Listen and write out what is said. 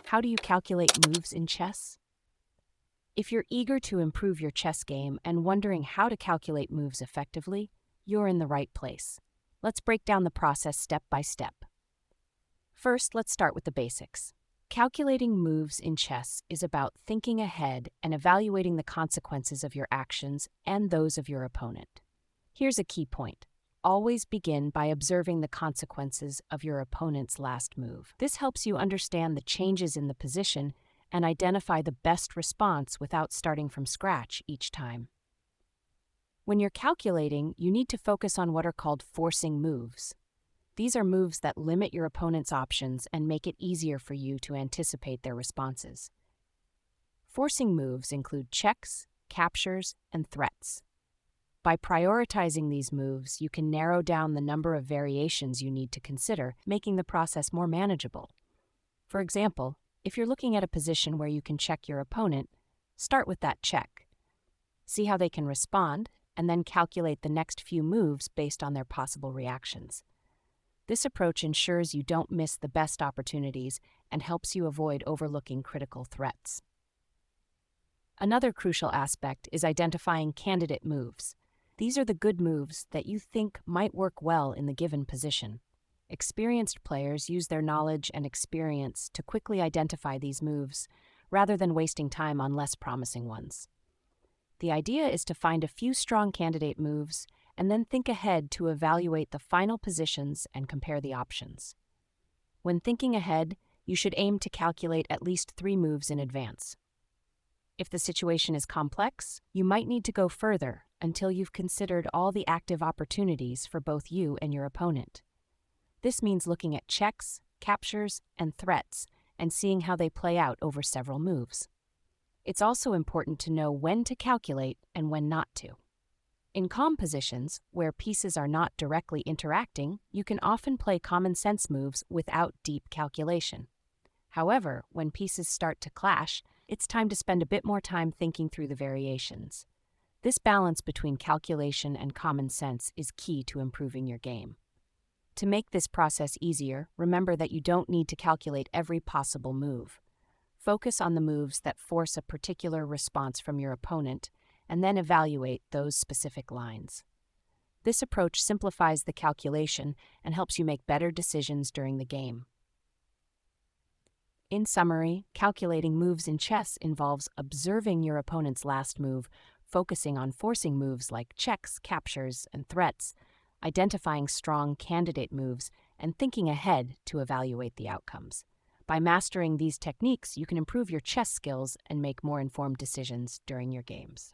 How do you calculate moves in chess? If you're eager to improve your chess game and wondering how to calculate moves effectively, you're in the right place. Let's break down the process step by step. First, let's start with the basics. Calculating moves in chess is about thinking ahead and evaluating the consequences of your actions and those of your opponent. Here's a key point. Always begin by observing the consequences of your opponent's last move. This helps you understand the changes in the position and identify the best response without starting from scratch each time. When you're calculating, you need to focus on what are called forcing moves. These are moves that limit your opponent's options and make it easier for you to anticipate their responses. Forcing moves include checks, captures, and threats. By prioritizing these moves, you can narrow down the number of variations you need to consider, making the process more manageable. For example, if you're looking at a position where you can check your opponent, start with that check. See how they can respond, and then calculate the next few moves based on their possible reactions. This approach ensures you don't miss the best opportunities and helps you avoid overlooking critical threats. Another crucial aspect is identifying candidate moves. These are the good moves that you think might work well in the given position. Experienced players use their knowledge and experience to quickly identify these moves, rather than wasting time on less promising ones. The idea is to find a few strong candidate moves and then think ahead to evaluate the final positions and compare the options. When thinking ahead, you should aim to calculate at least 3 moves in advance. If the situation is complex, you might need to go further until you've considered all the active opportunities for both you and your opponent. This means looking at checks, captures, and threats and seeing how they play out over several moves. It's also important to know when to calculate and when not to. In calm positions, where pieces are not directly interacting, you can often play common sense moves without deep calculation. However, when pieces start to clash, it's time to spend a bit more time thinking through the variations. This balance between calculation and common sense is key to improving your game. To make this process easier, remember that you don't need to calculate every possible move. Focus on the moves that force a particular response from your opponent, and then evaluate those specific lines. This approach simplifies the calculation and helps you make better decisions during the game. In summary, calculating moves in chess involves observing your opponent's last move, focusing on forcing moves like checks, captures, and threats, identifying strong candidate moves, and thinking ahead to evaluate the outcomes. By mastering these techniques, you can improve your chess skills and make more informed decisions during your games.